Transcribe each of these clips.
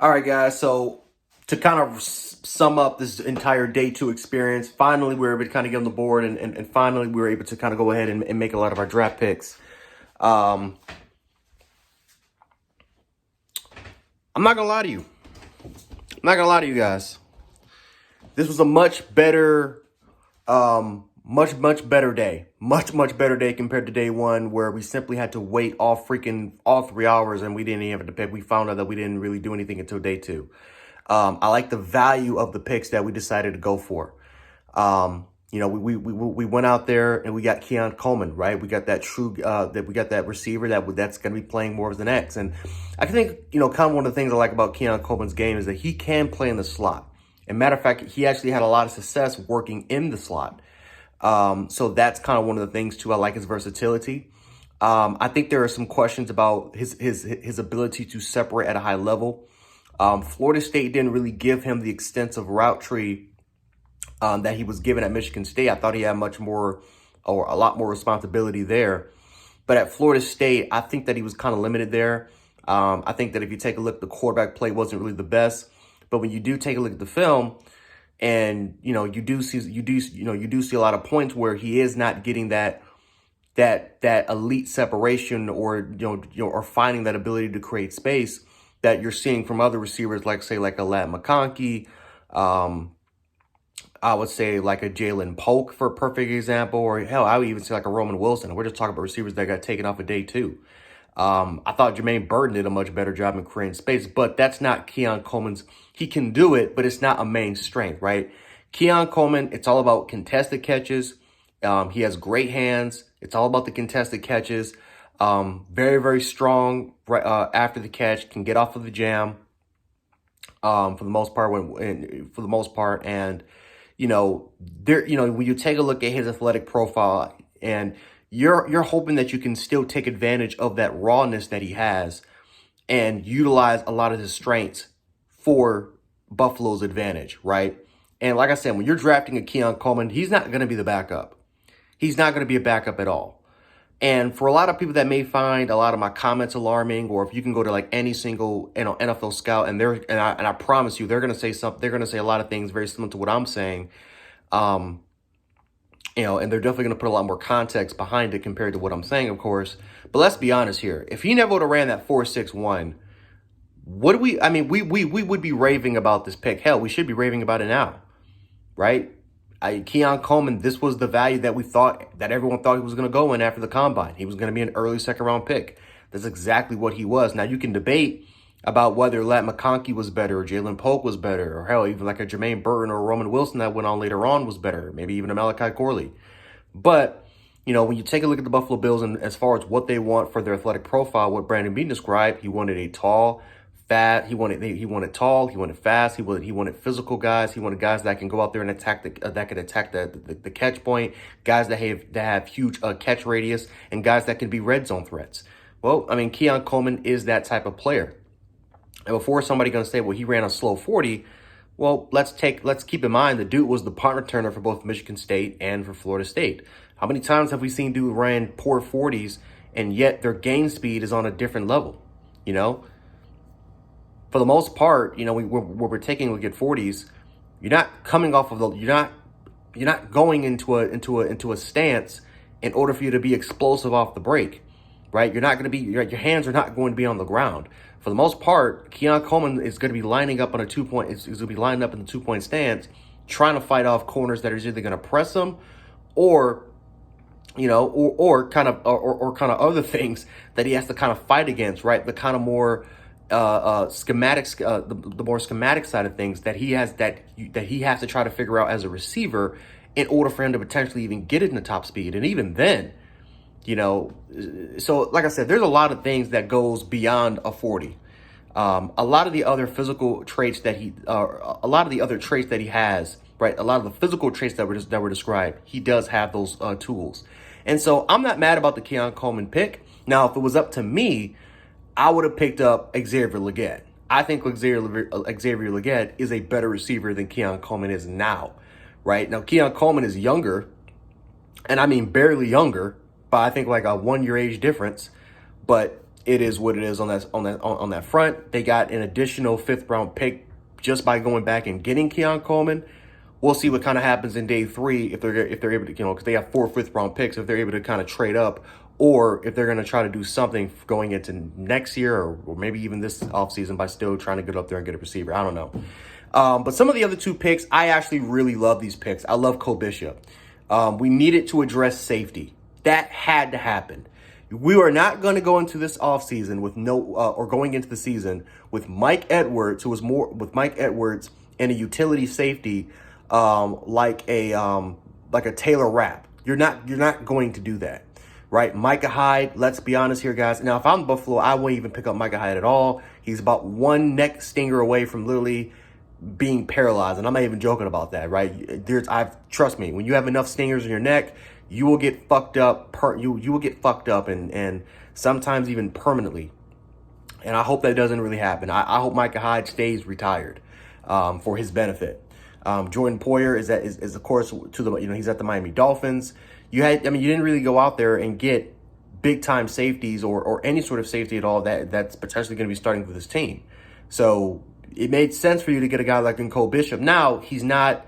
All right, guys. So to kind of sum up this entire day two experience, finally we were able to kind of get on the board, and finally we were able to kind of go ahead and make a lot of our draft picks. Um, I'm not gonna lie to you. I'm not gonna lie to you guys. This was a much better, much better day. Much better day compared to day one, where we simply had to wait all 3 hours and we didn't even have to pick. We found out that we didn't really do anything until day two. I like the value of the picks that we decided to go for. We went out there and we got Keon Coleman, right? We got that that receiver that's going to be playing more as an X. And I think, kind of one of the things I like about Keon Coleman's game is that he can play in the slot. And matter of fact, he actually had a lot of success working in the slot. So that's kind of one of the things too. I like his versatility. I think there are some questions about his ability to separate at a high level. Florida State didn't really give him the extensive route tree that he was given at Michigan State. I thought he had much more or a lot more responsibility there. But at Florida State, I think that he was kind of limited there. I think that if you take a look, the quarterback play wasn't really the best. But when you do take a look at the film, and you do see a lot of points where he is not getting that elite separation, or or finding that ability to create space that you're seeing from other receivers, like say like a Lat McConkey, I would say like a Jalen Polk for a perfect example, or hell, I would even say like a Roman Wilson. We're just talking about receivers that got taken off a day two. I thought Jermaine Burton did a much better job in creating space, but that's not Keon Coleman's. He can do it, but it's not a main strength, right? Keon Coleman, it's all about contested catches. He has great hands. It's all about the contested catches. Very strong right after the catch, can get off of the jam. For the most part, and when you take a look at his athletic profile, and you're hoping that you can still take advantage of that rawness that he has and utilize a lot of his strengths for Buffalo's advantage, right? And like I said, when you're drafting a Keon Coleman, he's not going to be the backup. He's not going to be a backup at all. And for a lot of people that may find a lot of my comments alarming, or if you can go to like any single NFL scout, and I promise you, they're going to say something. They're going to say a lot of things very similar to what I'm saying. And they're definitely going to put a lot more context behind it compared to what I'm saying, of course. But let's be honest here. If he never would have ran that 4.61, we would be raving about this pick. Hell, we should be raving about it now, right? Keon Coleman, this was the value that everyone thought he was going to go in after the combine. He was going to be an early second-round pick. That's exactly what he was. Now, you can debate about whether Lat McConkey was better, or Jalen Polk was better, or hell, even like a Jermaine Burton or a Roman Wilson that went on later on was better, maybe even a Malachi Corley. But, when you take a look at the Buffalo Bills, and as far as what they want for their athletic profile, what Brandon Beane described, he wanted a tall, fat, he wanted tall, he wanted fast, he wanted physical guys, he wanted guys that can go out there and attack the catch point, guys that have huge catch radius, and guys that can be red zone threats. Well, Keon Coleman is that type of player. And before somebody going to say, well, he ran a slow 40, well, let's keep in mind the dude was the punt returner for both Michigan State and for Florida State. How many times have we seen dude ran poor 40s, and yet their gain speed is on a different level? For the most part, when we're taking a look at 40s, you're not coming off of you're not going into a stance in order for you to be explosive off the break, right? You're not going to be, your hands are not going to be on the ground. For the most part, Keon Coleman is going to be lining up on a 2-point. Is going to be lining up in the 2-point stance, trying to fight off corners that are either going to press him, or kind of other things that he has to kind of fight against, right? The kind of more schematics, the more schematic side of things that he has to try to figure out as a receiver in order for him to potentially even get it in the top speed. And even then, so like I said, there's a lot of things that goes beyond a 40. A lot of the other physical traits that he has, right? A lot of the physical traits that were described, he does have those tools. And so I'm not mad about the Keon Coleman pick. Now, if it was up to me, I would have picked up Xavier Legette. I think Xavier Legette is a better receiver than Keon Coleman is now, right? Now, Keon Coleman is younger, and I mean barely younger, by I think like a 1-year age difference. But it is what it is on that front. They got an additional 5th round pick just by going back and getting Keon Coleman. We'll see what kind of happens in day 3 if they're able to, because they have 4 5th round picks, if they're able to kind of trade up, or if they're going to try to do something going into next year, or maybe even this offseason by still trying to get up there and get a receiver. I don't know. But some of the other 2 picks, I actually really love these picks. I love Cole Bishop. We needed to address safety. That had to happen. We are not going to go into this offseason with or going into the season with Mike Edwards, who was more with Mike Edwards and a utility safety, like a Taylor Rapp. You're not going to do that, right? Micah Hyde, let's be honest here, guys. Now, if I'm Buffalo, I won't even pick up Micah Hyde at all. He's about 1 neck stinger away from literally being paralyzed, and I'm not even joking about that, right? Trust me, when you have enough stingers in your neck, you will get fucked up. You will get fucked up, and sometimes even permanently. And I hope that doesn't really happen. I hope Micah Hyde stays retired, for his benefit. Jordan Poyer is of course he's at the Miami Dolphins. You didn't really go out there and get big time safeties or any sort of safety at all that's potentially going to be starting for this team. So it made sense for you to get a guy like Cole Bishop. Now he's not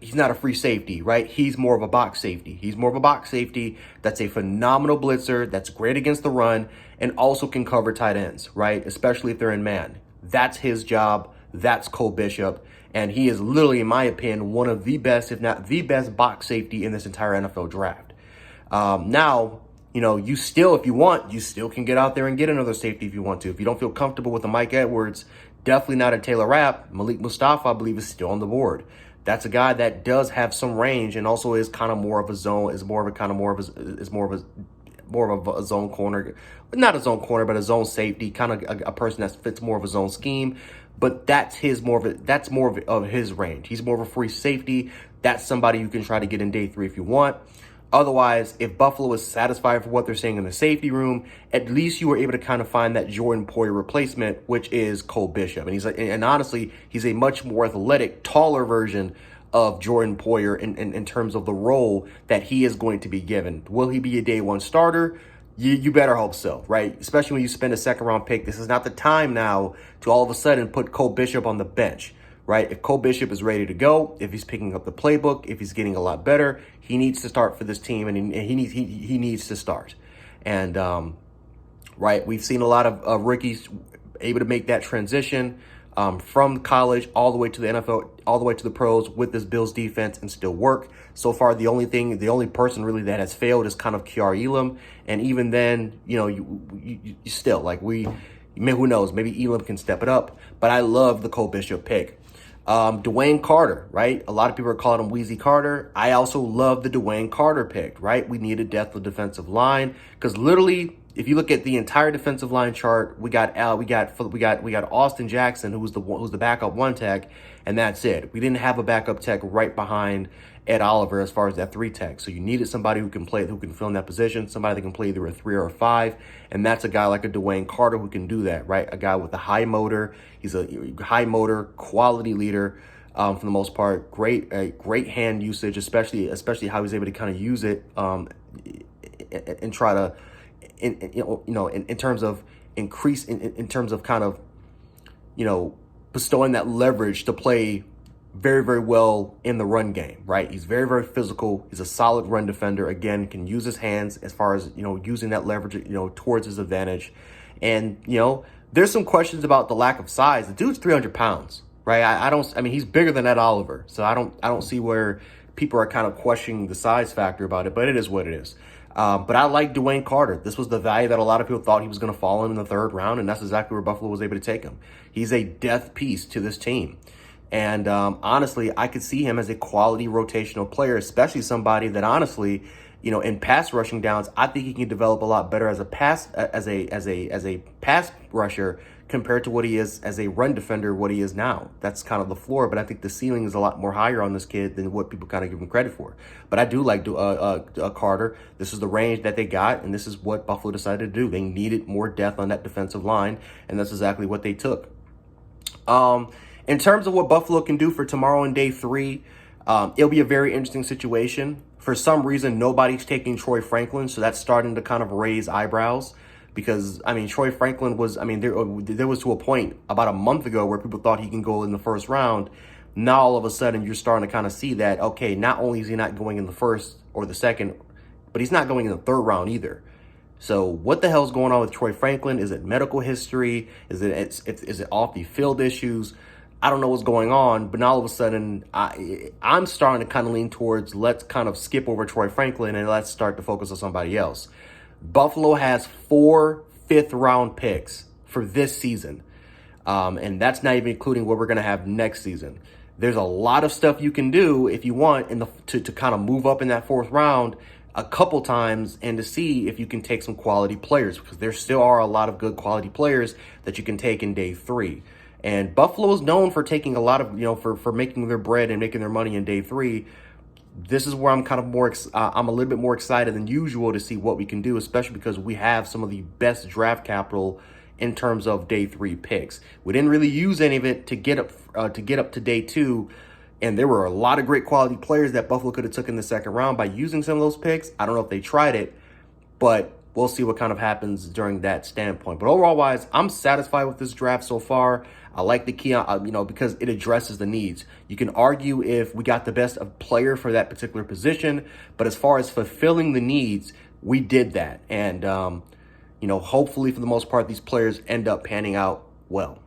a free safety, right? He's more of a box safety. He's more of a box safety that's a phenomenal blitzer, that's great against the run, and also can cover tight ends, right? Especially if they're in man. That's his job. That's Cole Bishop. And he is literally, in my opinion, one of the best, if not the best, box safety in this entire NFL draft. Now, you still, if you want, you still can get out there and get another safety if you want to. If you don't feel comfortable with a Mike Edwards, definitely not a Taylor Rapp. Malik Mustafa, I believe, is still on the board. That's a guy that does have some range and also is kind of more of a zone, is more of a zone corner, not a zone corner, but a zone safety, kind of a person that fits more of a zone scheme. But that's more of his range. He's more of a free safety. That's somebody you can try to get in day 3 if you want. Otherwise, if Buffalo is satisfied for what they're seeing in the safety room, at least you were able to kind of find that Jordan Poyer replacement, which is Cole Bishop. And honestly, he's a much more athletic, taller version of Jordan Poyer in terms of the role that he is going to be given. Will he be a day 1 starter? You better hope so, right? Especially when you spend a 2nd round pick. This is not the time now to all of a sudden put Cole Bishop on the bench, right? If Cole Bishop is ready to go, if he's picking up the playbook, if he's getting a lot better, he needs to start for this team, and he needs to start. And right, we've seen a lot of rookies able to make that transition from college all the way to the NFL, all the way to the pros with this Bills defense and still work. So far, the only person really that has failed is kind of Kiar Elam. And even then, you still, who knows, maybe Elam can step it up. But I love the Cole Bishop pick. Dwayne Carter, right? A lot of people are calling him Wheezy Carter. I also love the Dwayne Carter pick, right? We need a depth of defensive line because literally, if you look at the entire defensive line chart, we got Austin Jackson, who's the backup 1 tech, and that's it. We didn't have a backup tech right behind Ed Oliver as far as that 3 tech. So you needed somebody who can fill in that position, somebody that can play either a 3 or a 5, and that's a guy like a Dwayne Carter who can do that, right? A guy with a high motor. He's a high motor, quality leader. For the most part, great hand usage, especially how he's able to kind of use it and try to. In terms of increase, in terms of kind of, bestowing that leverage to play very, very well in the run game, right? He's very, very physical. He's a solid run defender. Again, can use his hands as far as, using that leverage, towards his advantage. And, there's some questions about the lack of size. The dude's 300 pounds, right? He's bigger than Ed Oliver. So I don't see where people are kind of questioning the size factor about it, but it is what it is. But I like Dwayne Carter. This was the value that a lot of people thought he was going to fall in the 3rd round, and that's exactly where Buffalo was able to take him. He's a death piece to this team. And honestly, I could see him as a quality rotational player, especially somebody that honestly, in pass rushing downs, I think he can develop a lot better as a pass rusher compared to what he is as a run defender, what he is now. That's kind of the floor, but I think the ceiling is a lot more higher on this kid than what people kind of give him credit for. But I do like Carter. This is the range that they got, and this is what Buffalo decided to do. They needed more depth on that defensive line, and that's exactly what they took. In terms of what Buffalo can do for tomorrow and day 3, it'll be a very interesting situation. For some reason, nobody's taking Troy Franklin, so that's starting to kind of raise eyebrows. Because, I mean, Troy Franklin was, I mean, there was to a point about a month ago where people thought he can go in the first round. Now, all of a sudden, you're starting to kind of see that, okay, not only is he not going in the first or the second, but he's not going in the third round either. So what the hell's going on with Troy Franklin? Is it medical history? Is it off the field issues? I don't know what's going on, but now all of a sudden, I'm starting to kind of lean towards let's kind of skip over Troy Franklin and let's start to focus on somebody else. Buffalo has 4 fifth-round picks for this season, and that's not even including what we're going to have next season. There's a lot of stuff you can do if you want to kind of move up in that 4th round a couple times and to see if you can take some quality players, because there still are a lot of good quality players that you can take in day 3. And Buffalo is known for taking a lot of, for making their bread and making their money in day 3. This is where I'm kind of I'm a little bit more excited than usual to see what we can do, especially because we have some of the best draft capital in terms of day 3 picks. We didn't really use any of it to get up to day 2. And there were a lot of great quality players that Buffalo could have took in the second round by using some of those picks. I don't know if they tried it, but we'll see what kind of happens during that standpoint. But overall wise, I'm satisfied with this draft so far. I like the Keon, because it addresses the needs. You can argue if we got the best of player for that particular position, but as far as fulfilling the needs, we did that. And, hopefully for the most part, these players end up panning out well.